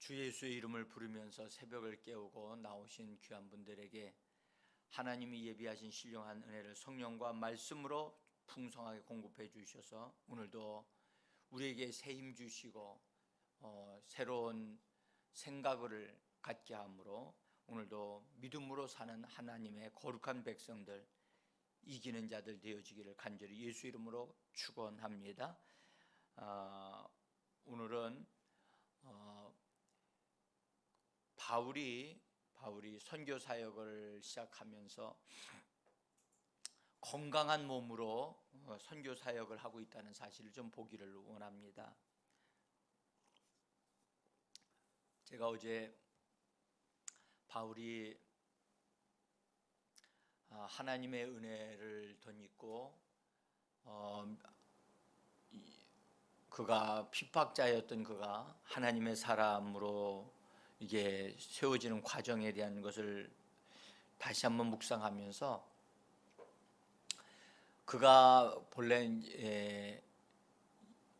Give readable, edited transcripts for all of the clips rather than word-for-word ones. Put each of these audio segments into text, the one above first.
주 예수의 이름을 부르면서 새벽을 깨우고 나오신 귀한 분들에게 하나님이 예비하신 신령한 은혜를 성령과 말씀으로 풍성하게 공급해 주셔서 오늘도 우리에게 새 힘 주시고 새로운 생각을 갖게 함으로 오늘도 믿음으로 사는 하나님의 거룩한 백성들, 이기는 자들 되어지기를 간절히 예수 이름으로 축원합니다. 오늘은 바울이 선교 사역을 시작하면서 건강한 몸으로 선교 사역을 하고 있다는 사실을 좀 보기를 원합니다. 제가 어제 바울이 하나님의 은혜를 덧입고 그가 핍박자였던 그가 하나님의 사람으로 이게 세워지는 과정에 대한 것을 다시 한번 묵상하면서 그가 본래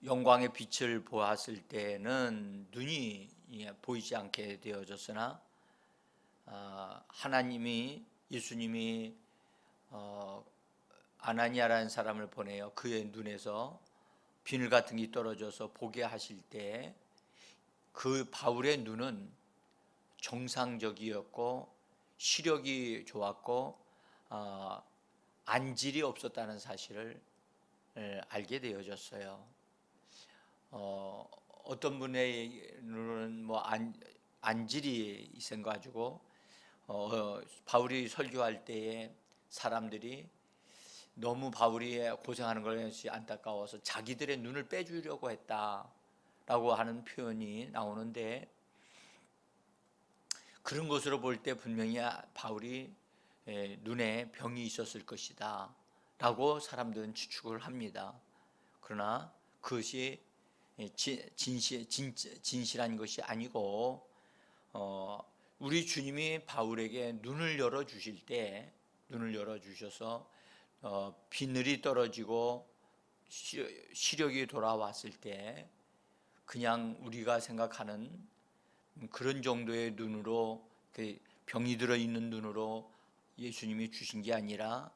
영광의 빛을 보았을 때는 눈이 보이지 않게 되어졌으나 하나님이 예수님이 아나니아라는 사람을 보내어 그의 눈에서 비늘 같은 게 떨어져서 보게 하실 때 그 바울의 눈은 정상적이었고 시력이 좋았고 안질이 없었다는 사실을 알게 되어졌어요. 어떤 분의 눈은 안질이 있어가지고 바울이 설교할 때에 사람들이 너무 바울이 고생하는 것이 안타까워서 자기들의 눈을 빼주려고 했다라고 하는 표현이 나오는데, 그런 것으로 볼 때 분명히 바울이 눈에 병이 있었을 것이다 라고 사람들은 추측을 합니다. 그러나 그것이 진실한 것이 아니고 우리 주님이 바울에게 눈을 열어주실 때, 눈을 열어주셔서 비늘이 떨어지고 시력이 돌아왔을 때 그냥 우리가 생각하는 그런 정도의 눈으로, 병이 들어있는 눈으로 예수님이 주신 게 아니라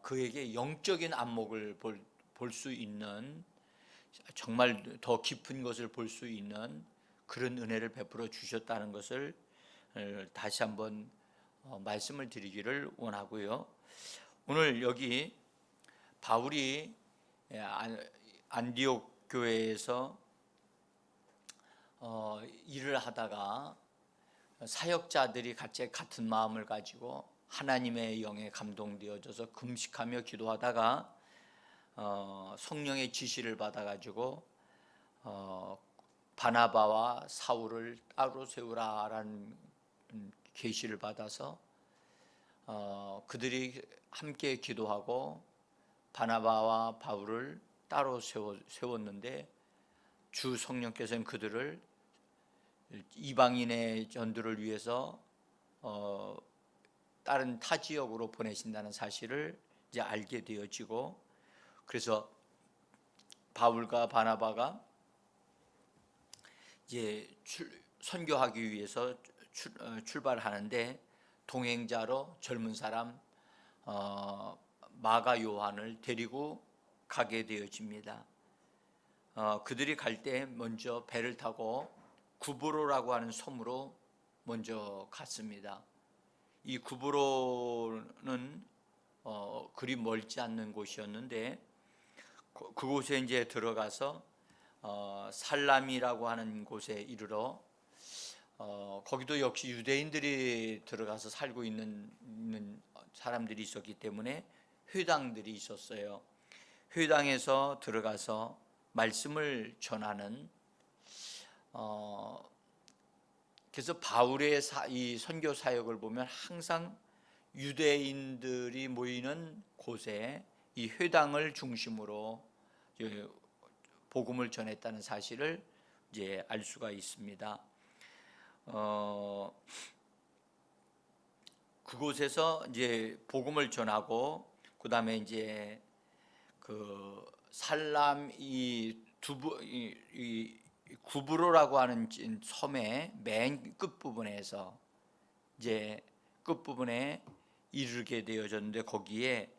그에게 영적인 안목을 볼 수 있는, 정말 더 깊은 것을 볼 수 있는 그런 은혜를 베풀어 주셨다는 것을 다시 한번 말씀을 드리기를 원하고요. 오늘 여기 바울이 안디옥 교회에서 일을 하다가 사역자들이 같은 마음을 가지고 하나님의 영에 감동되어져서 금식하며 기도하다가 성령의 지시를 받아가지고 바나바와 사울을 따로 세우라라는 계시를 받아서 그들이 함께 기도하고 바나바와 바울을 따로 세웠는데, 주 성령께서는 그들을 이방인의 전도를 위해서 다른 타 지역으로 보내신다는 사실을 이제 알게 되어지고, 그래서 바울과 바나바가 이제 선교하기 위해서 출발하는데 동행자로 젊은 사람 마가 요한을 데리고 가게 되어집니다. 그들이 갈 때 먼저 배를 타고 구브로라고 하는 섬으로 먼저 갔습니다. 이 구브로는 그리 멀지 않는 곳이었는데, 그곳에 이제 들어가서 살람이라고 하는 곳에 이르러 거기도 역시 유대인들이 들어가서 살고 있는 사람들이 있었기 때문에 회당들이 있었어요. 회당에서 들어가서 말씀을 전하는, 그래서 바울의 이 선교 사역을 보면 항상 유대인들이 모이는 곳에 이 회당을 중심으로 복음을 전했다는 사실을 이제 알 수가 있습니다. 그곳에서 이제 복음을 전하고, 그 다음에 이제 그 살람 이 구브로라고 하는 섬의 맨 끝부분에서 이제 끝부분에 이르게 되어졌는데 거기에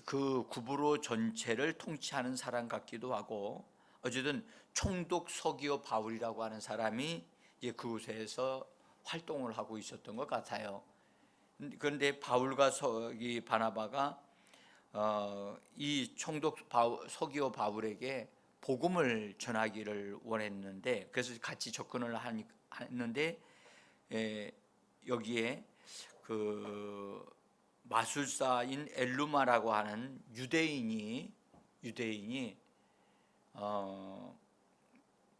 그 구브로 전체를 통치하는 사람 같기도 하고, 어쨌든 총독 서기오 바울이라고 하는 사람이 이제 그곳에서 활동을 하고 있었던 것 같아요. 그런데 바울과 바나바가 이 총독 서기오 바울에게 복음을 전하기를 원했는데, 그래서 같이 접근을 했는데 여기에 그 마술사인 엘루마라고 하는 유대인이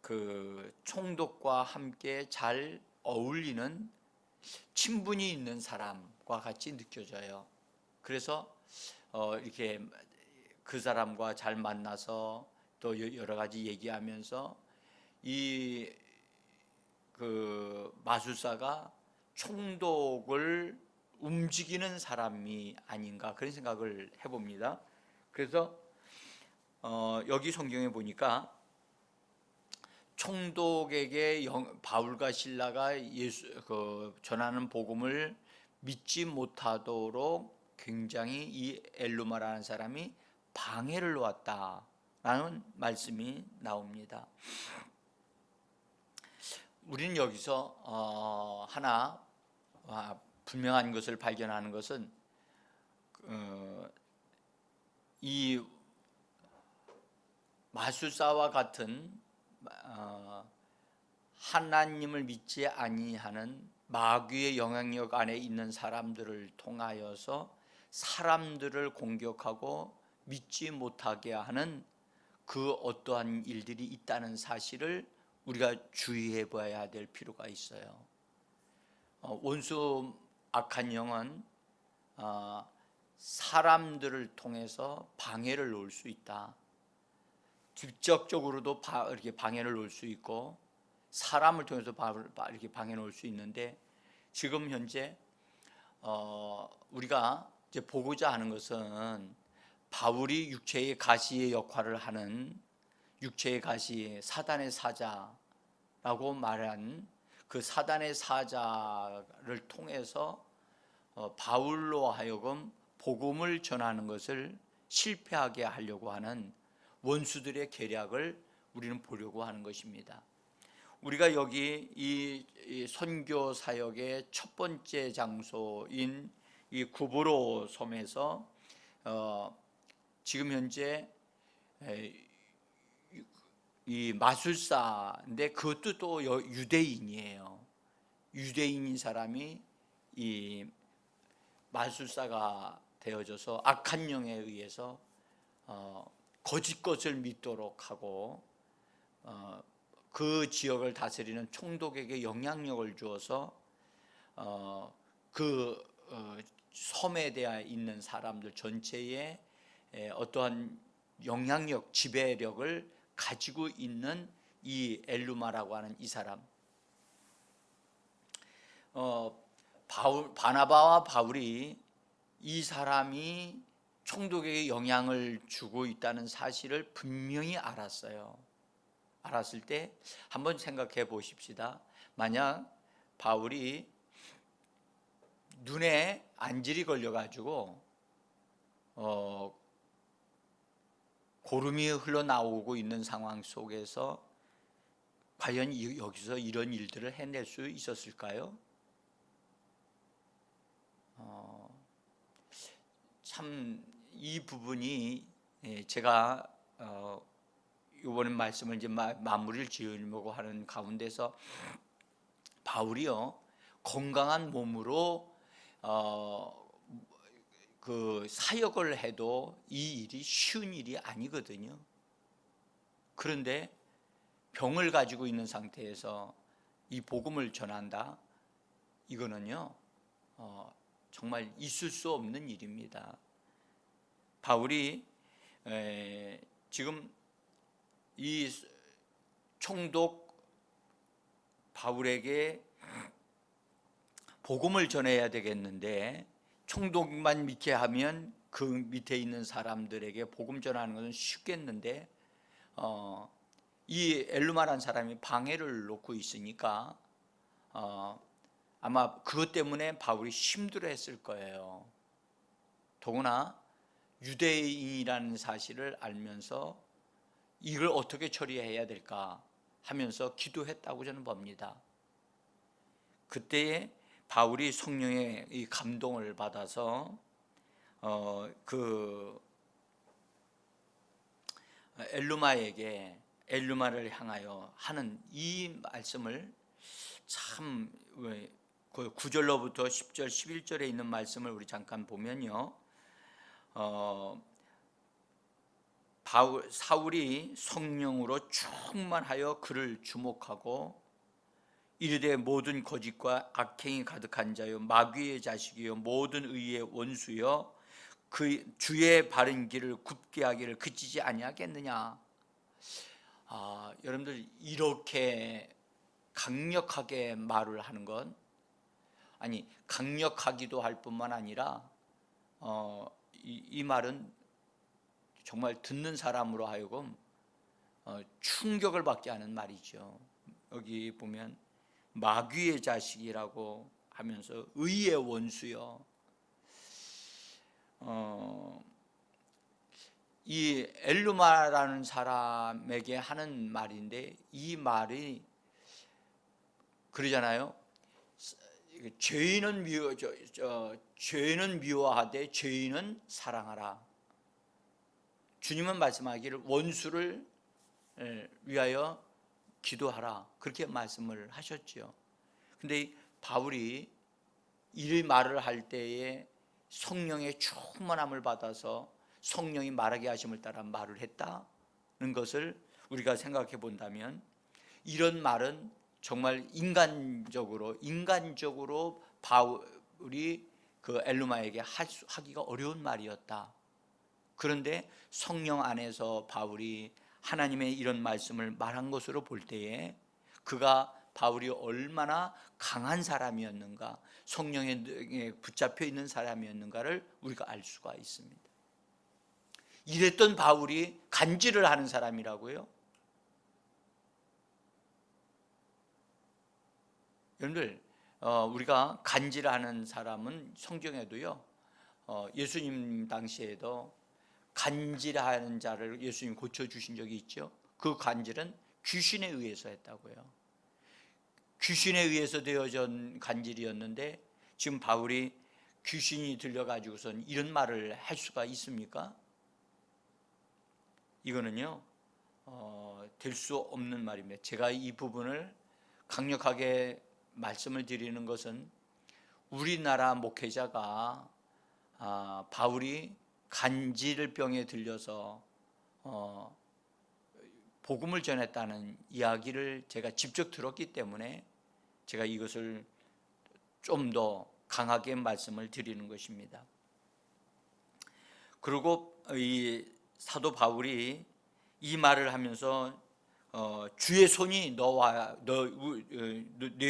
그 총독과 함께 잘 어울리는 친분이 있는 사람과 같이 느껴져요. 그래서 이렇게 그 사람과 잘 만나서 또 여러 가지 얘기하면서 이 그 마술사가 총독을 움직이는 사람이 아닌가, 그런 생각을 해봅니다. 그래서 여기 성경에 보니까 총독에게 바울과 실라가 전하는 복음을 믿지 못하도록 굉장히 이 엘루마라는 사람이 방해를 놓았다라는 말씀이 나옵니다. 우리는 여기서 하나 분명한 것을 발견하는 것은 이 마술사와 같은 하나님을 믿지 아니하는 마귀의 영향력 안에 있는 사람들을 통하여서 사람들을 공격하고 믿지 못하게 하는 그 어떠한 일들이 있다는 사실을 우리가 주의해 봐야 될 필요가 있어요. 원수 악한 영은 사람들을 통해서 방해를 놓을 수 있다. 직접적으로도 이렇게 방해를 놓을 수 있고, 사람을 통해서 이렇게 방해 놓을 수 있는데, 지금 현재 우리가 이제 보고자 하는 것은 바울이 육체의 가시의 역할을 하는, 육체의 가시, 사단의 사자라고 말한 그 사단의 사자를 통해서 바울로 하여금 복음을 전하는 것을 실패하게 하려고 하는 원수들의 계략을 우리는 보려고 하는 것입니다. 우리가 여기 이 선교 사역의 첫 번째 장소인 이 구브로 섬에서 지금 현재 이 마술사인데 그것도 또 유대인이에요. 유대인인 사람이 이 마술사가 되어져서 악한 영에 의해서 거짓 것을 믿도록 하고 그 지역을 다스리는 총독에게 영향력을 주어서 그 섬에 대해 있는 사람들 전체에 어떠한 영향력, 지배력을 가지고 있는 이 엘루마라고 하는 이 사람, 바나바와 바울이 이 사람이 총독에게 영향을 주고 있다는 사실을 분명히 알았어요. 알았을 때 한번 생각해 보십시다. 만약 바울이 눈에 안질이 걸려가지고 고름이 흘러나오고 있는 상황 속에서 과연 여기서 이런 일들을 해낼 수 있었을까요? 참 이 부분이 제가 이번 말씀을 이제 마무리를 지으려고 하는 가운데서 바울이요 건강한 몸으로 그 사역을 해도 이 일이 쉬운 일이 아니거든요. 그런데 병을 가지고 있는 상태에서 이 복음을 전한다. 이거는요 정말 있을 수 없는 일입니다. 바울이 지금 이 총독 바울에게 복음을 전해야 되겠는데 총독만 믿게 하면 그 밑에 있는 사람들에게 복음 전하는 것은 쉽겠는데 이 엘루마라는 사람이 방해를 놓고 있으니까 아마 그것 때문에 바울이 힘들어했을 거예요. 더구나 유대인이라는 사실을 알면서 이걸 어떻게 처리해야 될까 하면서 기도했다고 저는 봅니다. 그때에 바울이 성령의 이 감동을 받아서 그 엘루마를 향하여 하는 이 말씀을 참 그 9절로부터 10절, 11절에 있는 말씀을 우리 잠깐 보면요. 사울이 성령으로 충만하여 그를 주목하고 이르되 모든 거짓과 악행이 가득한 자요 마귀의 자식이요 모든 의의 원수요 그 주의 바른 길을 굽게 하기를 그치지 아니하겠느냐. 여러분들 이렇게 강력하게 말을 하는 건 아니 강력하기도 할 뿐만 아니라 이 말은 정말 듣는 사람으로 하여금 충격을 받게 하는 말이죠. 여기 보면 마귀의 자식이라고 하면서 의의 원수요. 이 엘루마라는 사람에게 하는 말인데 이 말이 그러잖아요. 죄인은 미워하되 죄인은 사랑하라. 주님은 말씀하기를 원수를 위하여 기도하라 그렇게 말씀을 하셨죠. 근데 바울이 이 말을 할 때에 성령의 충만함을 받아서 성령이 말하게 하심을 따라 말을 했다는 것을 우리가 생각해 본다면 이런 말은 정말 인간적으로 바울이 그 엘루마에게 하기가 어려운 말이었다. 그런데 성령 안에서 바울이 하나님의 이런 말씀을 말한 것으로 볼 때에 바울이 얼마나 강한 사람이었는가, 성령에 붙잡혀 있는 사람이었는가를 우리가 알 수가 있습니다. 이랬던 바울이 간질을 하는 사람이라고요? 여러분들 우리가 간질하는 사람은 성경에도요 예수님 당시에도 간질하는 자를 예수님 고쳐주신 적이 있죠. 그 간질은 귀신에 의해서 했다고요. 귀신에 의해서 되어진 간질이었는데 지금 바울이 귀신이 들려가지고선 이런 말을 할 수가 있습니까? 이거는요 될 수 없는 말입니다. 제가 이 부분을 강력하게 말씀을 드리는 것은 우리나라 목회자가 바울이 간질병에 들려서 복음을 전했다는 이야기를 제가 직접 들었기 때문에 제가 이것을 좀 더 강하게 말씀을 드리는 것입니다. 그리고 이 사도 바울이 이 말을 하면서 주의 손이 내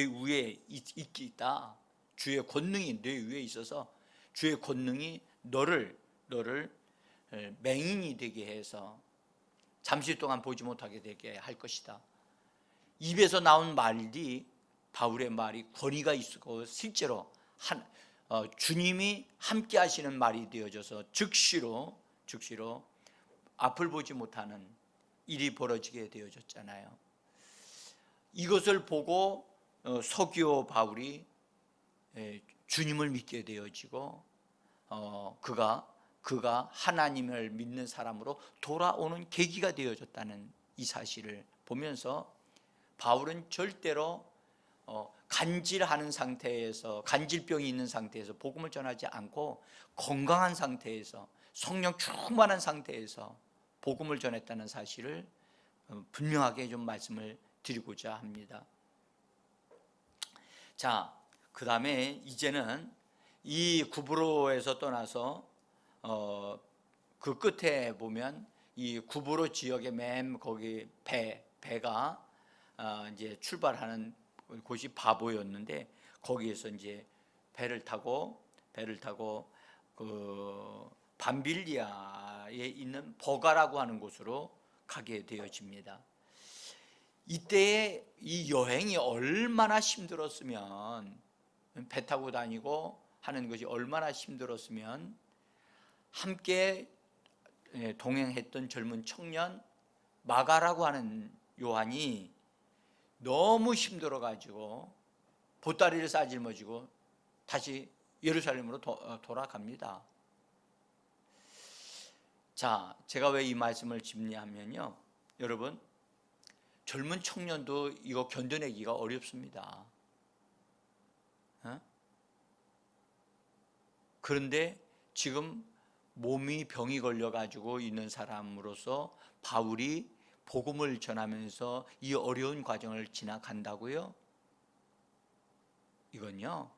위에 있다. 주의 권능이 내 위에 있어서 주의 권능이 너를 맹인이 되게 해서 잠시 동안 보지 못하게 되게 할 것이다. 입에서 나온 말이 바울의 말이 권위가 있고 실제로 주님이 함께 하시는 말이 되어져서 즉시로 앞을 보지 못하는 일이 벌어지게 되어졌잖아요. 이것을 보고 서기오 바울이 주님을 믿게 되어지고 그가 하나님을 믿는 사람으로 돌아오는 계기가 되어졌다는 이 사실을 보면서 바울은 절대로 간질하는 상태에서 간질병이 있는 상태에서 복음을 전하지 않고 건강한 상태에서 성령 충만한 상태에서 복음을 전했다는 사실을 분명하게 좀 말씀을 드리고자 합니다. 자, 그 다음에 이제는 이 구브로에서 떠나서 그 끝에 보면 이 구브로 지역의 맨 거기 배가 이제 출발하는 곳이 바보였는데 거기에서 이제 배를 타고 그 밤빌리아에 있는 버가라고 하는 곳으로 가게 되어집니다. 이때의 이 여행이 얼마나 힘들었으면, 배 타고 다니고 하는 것이 얼마나 힘들었으면 함께 동행했던 젊은 청년 마가라고 하는 요한이 너무 힘들어 가지고 보따리를 싸질머지고 다시 예루살렘으로 돌아갑니다. 자, 제가 왜 이 말씀을 짚냐면요, 여러분, 젊은 청년도 이거 견뎌내기가 어렵습니다. 그런데 지금 몸이 병이 걸려가지고 있는 사람으로서 바울이 복음을 전하면서 이 어려운 과정을 지나간다고요? 이건요,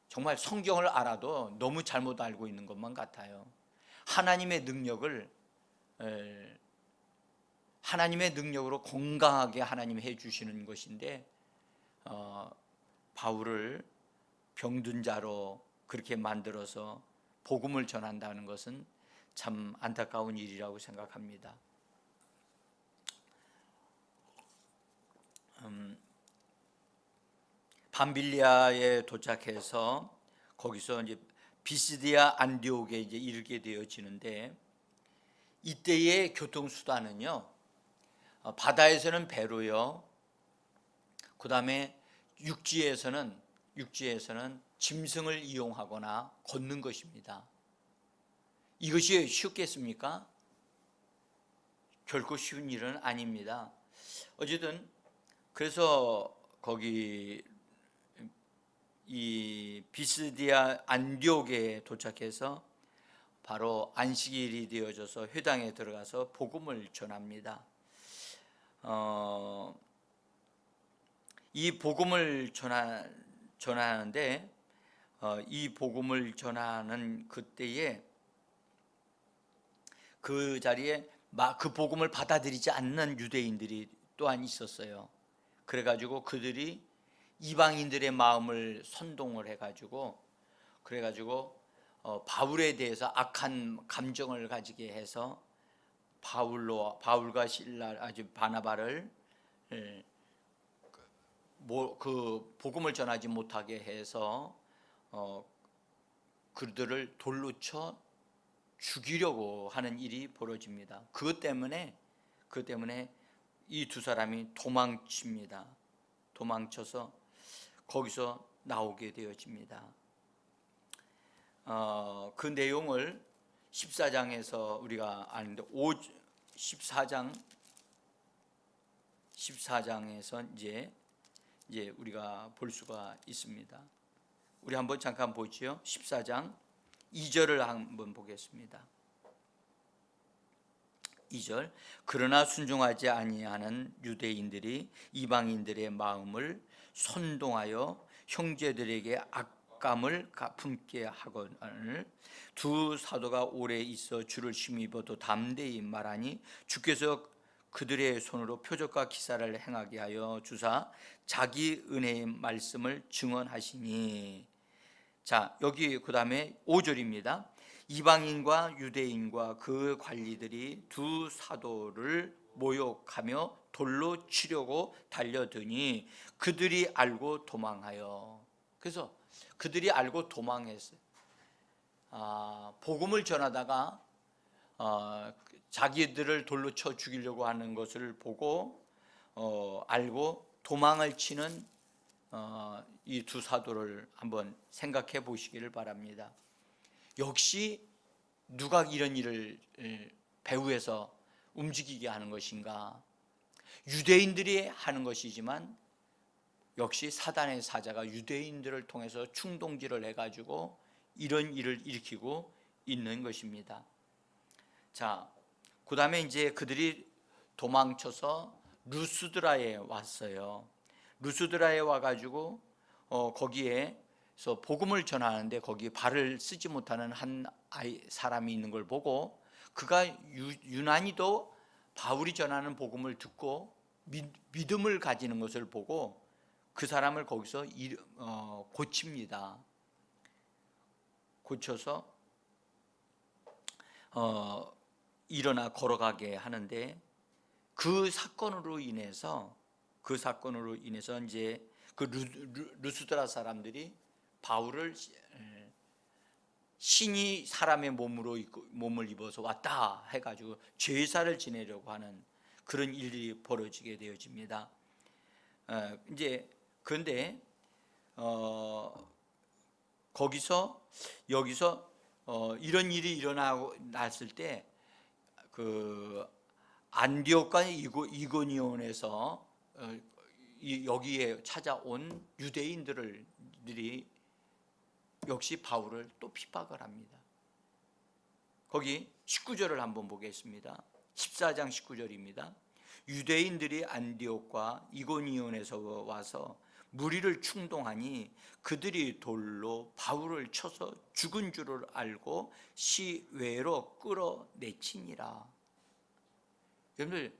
정말 성경을 알아도 너무 잘못 알고 있는 것만 같아요. 하나님의 능력으로 건강하게 하나님이 해주시는 것인데, 바울을 병든 자로 그렇게 만들어서 복음을 전한다는 것은 참 안타까운 일이라고 생각합니다. 밤빌리아에 도착해서 거기서 이제 비시디아 안디옥에 이제 이르게 되어지는데, 이때의 교통수단은요, 바다에서는 배로요, 그 다음에 육지에서는 짐승을 이용하거나 걷는 것입니다. 이것이 쉽겠습니까? 결코 쉬운 일은 아닙니다. 어쨌든 그래서 거기 이 비스디아 안디옥에 도착해서 바로 안식일이 되어져서 회당에 들어가서 복음을 전합니다. 이 복음을 전하는데, 이 복음을 전하는 그때에 그 자리에 그 복음을 받아들이지 않는 유대인들이 또한 있었어요. 그래가지고 그들이 이방인들의 마음을 선동을 해가지고, 바울에 대해서 악한 감정을 가지게 해서 바울과 바나바를 그 복음을 전하지 못하게 해서 그들을 돌로 쳐 죽이려고 하는 일이 벌어집니다. 그것 때문에 이 두 사람이 도망칩니다. 도망쳐서 거기서 나오게 되어집니다. 그 내용을 14장에서 우리가 아는데 14장에서 이제 우리가 볼 수가 있습니다. 우리 한번 잠깐 보지요. 14장 2절을 한번 보겠습니다. 2절, 그러나 순종하지 아니하는 유대인들이 이방인들의 마음을 선동하여 형제들에게 악감을 품게 하거늘 두 사도가 오래 있어 주를 힘입어도 담대히 말하니 주께서 그들의 손으로 표적과 기사를 행하게 하여 주사 자기 은혜의 말씀을 증언하시니. 자, 여기 그 다음에 5절입니다. 이방인과 유대인과 그 관리들이 두 사도를 모욕하며 돌로 치려고 달려드니 그들이 알고 도망하여. 그래서 그들이 알고 도망했어요. 복음을 전하다가 자기들을 돌로 쳐 죽이려고 하는 것을 보고 알고 도망을 치는 이 두 사도를 한번 생각해 보시기를 바랍니다. 역시 누가 이런 일을 배후에서 움직이게 하는 것인가? 유대인들이 하는 것이지만 역시 사단의 사자가 유대인들을 통해서 충동질을 해가지고 이런 일을 일으키고 있는 것입니다. 자, 그 다음에 이제 그들이 도망쳐서 루스드라에 왔어요. 루스드라에 와가지고 거기에서 복음을 전하는데 거기에 발을 쓰지 못하는 한 사람이 있는 걸 보고 그가 유난히도 바울이 전하는 복음을 듣고 믿음을 가지는 것을 보고 그 사람을 거기서 고칩니다. 고쳐서 일어나 걸어가게 하는데, 그 사건으로 인해서 이제 그 루스드라 사람들이 바울을 신이 사람의 몸을 입어서 왔다 해가지고 제사를 지내려고 하는 그런 일이 벌어지게 되어집니다. 이제 그런데 여기서 이런 일이 일어났을 때 그 안디옥과 이고니온에서 여기에 찾아온 유대인들이 역시 바울을 또 핍박을 합니다. 거기 19절을 한번 보겠습니다. 14장 19절입니다. 유대인들이 안디옥과 이고니온에서 와서 무리를 충동하니 그들이 돌로 바울을 쳐서 죽은 줄을 알고 시외로 끌어내치니라. 여러분들,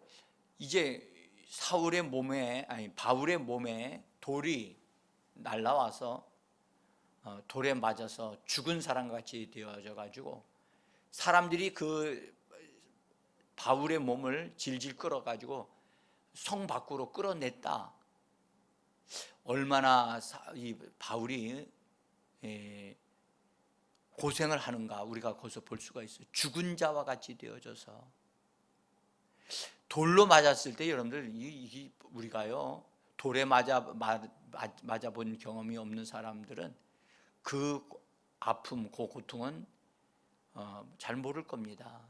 이제 바울의 몸에 돌이 날라와서 돌에 맞아서 죽은 사람 같이 되어져 가지고 사람들이 그 바울의 몸을 질질 끌어 가지고 성 밖으로 끌어냈다. 얼마나 이 바울이 고생을 하는가 우리가 거기서 볼 수가 있어요. 죽은 자와 같이 되어져서 돌로 맞았을 때, 여러분들, 우리가요 돌에 맞아 본 경험이 없는 사람들은 그 아픔, 그 고통은 잘 모를 겁니다.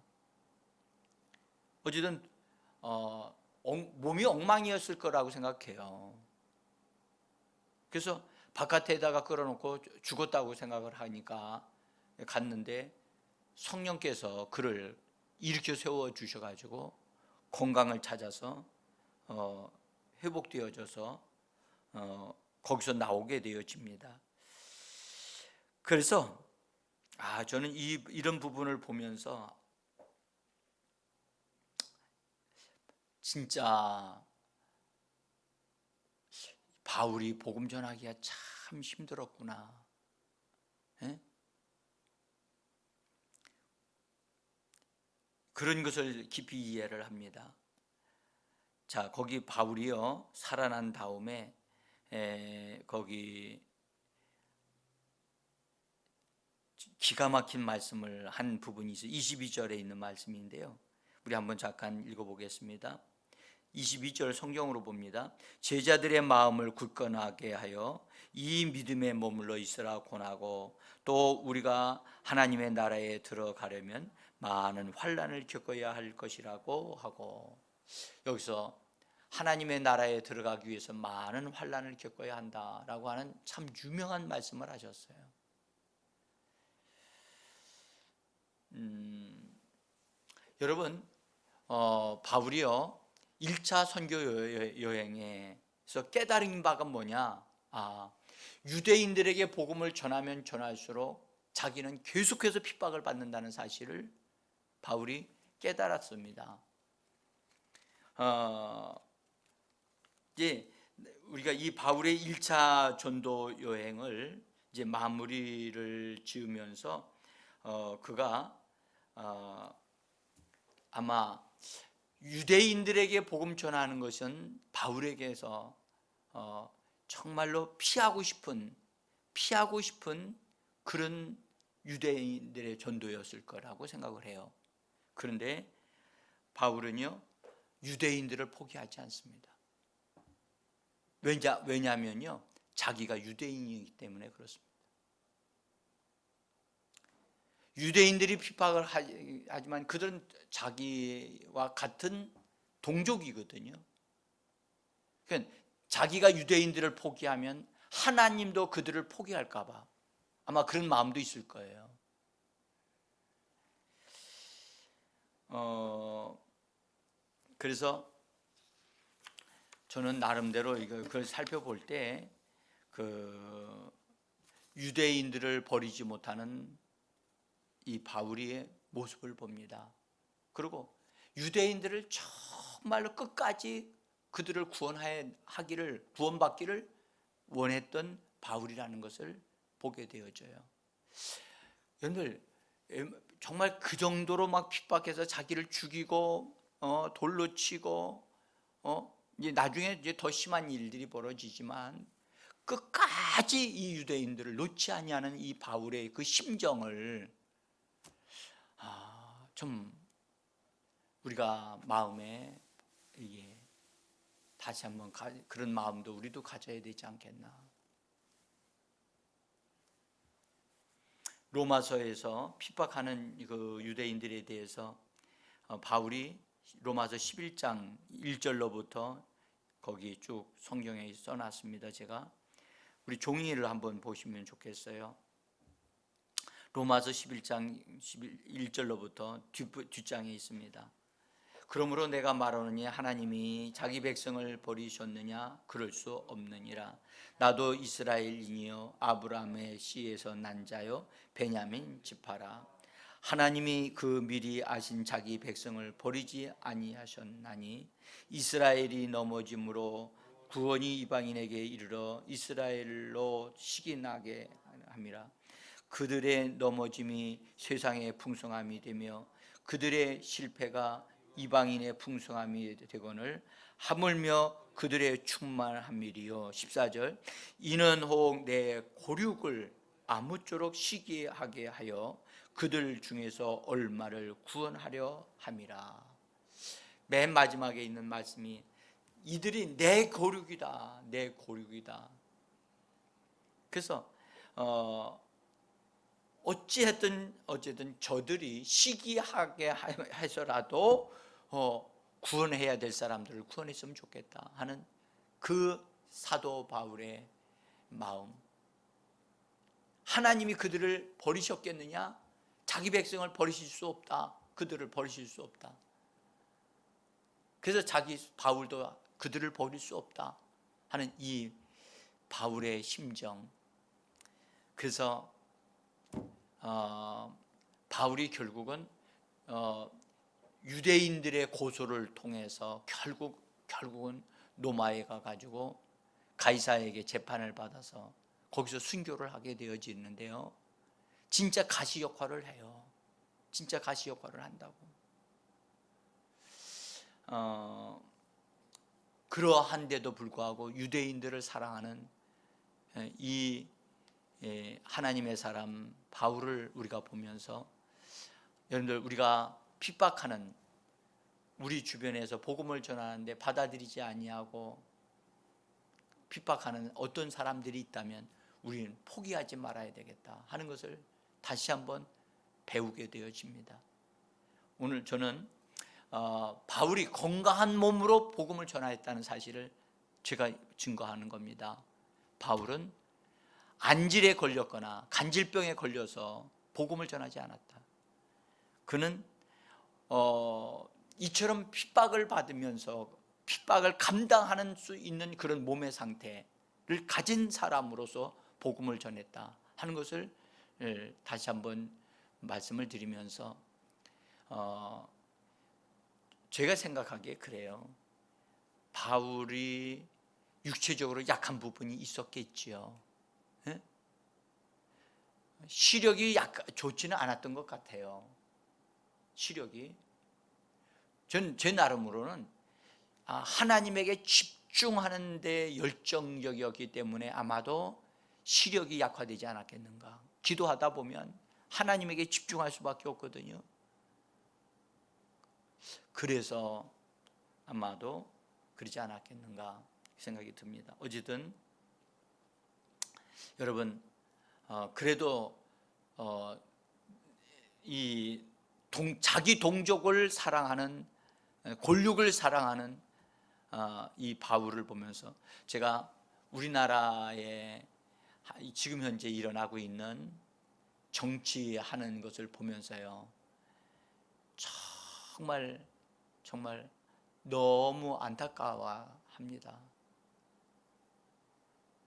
어쨌든 몸이 엉망이었을 거라고 생각해요. 그래서 바깥에다가 끌어놓고 죽었다고 생각을 하니까 갔는데 성령께서 그를 일으켜 세워 주셔가지고 건강을 찾아서 회복되어져서 거기서 나오게 되어집니다. 그래서 저는 이런 부분을 보면서 진짜 바울이 복음 전하기가 참 힘들었구나. 그런 것을 깊이 이해를 합니다. 자, 거기 바울이요 살아난 다음에 거기 기가 막힌 말씀을 한 부분이 있어요. 22절에 있는 말씀인데요, 우리 한번 잠깐 읽어보겠습니다. 22절 성경으로 봅니다. 제자들의 마음을 굳건하게 하여 이 믿음에 머물러 있으라 권하고, 또 우리가 하나님의 나라에 들어가려면 많은 환난을 겪어야 할 것이라고 하고, 여기서 하나님의 나라에 들어가기 위해서 많은 환난을 겪어야 한다라고 하는 참 유명한 말씀을 하셨어요. 여러분, 바울이요 1차 선교 여행에서 깨달은 바가 뭐냐? 유대인들에게 복음을 전하면 전할수록 자기는 계속해서 핍박을 받는다는 사실을 바울이 깨달았습니다. 이제 우리가 이 바울의 1차 전도 여행을 이제 마무리를 지으면서 그가 아마 유대인들에게 복음 전하는 것은 바울에게서 정말로 피하고 싶은 그런 유대인들의 전도였을 거라고 생각을 해요. 그런데 바울은요 유대인들을 포기하지 않습니다. 왜냐하면요 자기가 유대인이기 때문에 그렇습니다. 유대인들이 핍박을 하지만 그들은 자기와 같은 동족이거든요. 그러니까 자기가 유대인들을 포기하면 하나님도 그들을 포기할까 봐 아마 그런 마음도 있을 거예요. 그래서 저는 나름대로 그걸 살펴볼 때 그 유대인들을 버리지 못하는 이 바울의 모습을 봅니다. 그리고 유대인들을 정말로 끝까지 그들을 구원받기를 원했던 바울이라는 것을 보게 되어져요. 여러분들 정말 그 정도로 막 핍박해서 자기를 죽이고 돌로 치고 이제 나중에 이제 더 심한 일들이 벌어지지만 끝까지 이 유대인들을 놓지 아니하는 이 바울의 그 심정을 좀 우리가 마음에 다시 한번 그런 마음도 우리도 가져야 되지 않겠나. 로마서에서 핍박하는 그 유대인들에 대해서 바울이 로마서 11장 1절로부터 거기 쭉 성경에 써놨습니다. 제가 우리 종이를 한번 보시면 좋겠어요. 로마서 11장 1절로부터 뒷장에 있습니다. 그러므로 내가 말하노니 하나님이 자기 백성을 버리셨느냐? 그럴 수 없느니라. 나도 이스라엘인이요 아브라함의 씨에서 난 자요 베냐민 지파라. 하나님이 그 미리 아신 자기 백성을 버리지 아니하셨나니 이스라엘이 넘어짐으로 구원이 이방인에게 이르러 이스라엘로 시기나게 함이라. 그들의 넘어짐이 세상의 풍성함이 되며 그들의 실패가 이방인의 풍성함이 되거늘 하물며 그들의 충만함이리요. 14절 이는 혹 내 고륙을 아무쪼록 시기하게 하여 그들 중에서 얼마를 구원하려 함이라. 맨 마지막에 있는 말씀이 이들이 내 고륙이다, 내 고륙이다. 그래서 어쨌든 저들이 시기하게 해서라도 구원해야 될 사람들을 구원했으면 좋겠다 하는 그 사도 바울의 마음. 하나님이 그들을 버리셨겠느냐? 자기 백성을 버리실 수 없다. 그들을 버리실 수 없다. 그래서 바울도 그들을 버릴 수 없다 하는 이 바울의 심정. 그래서 바울이 결국은 유대인들의 고소를 통해서 결국은 로마에 가가지고 가이사에게 재판을 받아서 거기서 순교를 하게 되어지는데요. 진짜 가시 역할을 해요. 진짜 가시 역할을 한다고. 그러한데도 불구하고 유대인들을 사랑하는 이 하나님의 사람 바울을 우리가 보면서 여러분들 우리가 핍박하는 우리 주변에서 복음을 전하는데 받아들이지 아니하고 핍박하는 어떤 사람들이 있다면 우리는 포기하지 말아야 되겠다 하는 것을 다시 한번 배우게 되어집니다. 오늘 저는 바울이 건강한 몸으로 복음을 전하였다는 사실을 제가 증거하는 겁니다. 바울은 안질에 걸렸거나 간질병에 걸려서 복음을 전하지 않았다. 그는 이처럼 핍박을 받으면서 핍박을 감당하는 수 있는 그런 몸의 상태를 가진 사람으로서 복음을 전했다 하는 것을 다시 한번 말씀을 드리면서 제가 생각하기에 그래요. 바울이 육체적으로 약한 부분이 있었겠지요. 시력이 좋지는 않았던 것 같아요. 시력이 제 나름으로는 하나님에게 집중하는 데 열정적이었기 때문에 아마도 시력이 약화되지 않았겠는가. 기도하다 보면 하나님에게 집중할 수밖에 없거든요. 그래서 아마도 그러지 않았겠는가 생각이 듭니다. 어쨌든 여러분 그래도 이 자기 동족을 사랑하는 골육을 사랑하는 이 바울을 보면서 제가 우리나라에 지금 현재 일어나고 있는 정치하는 것을 보면서요 정말 너무 안타까워합니다.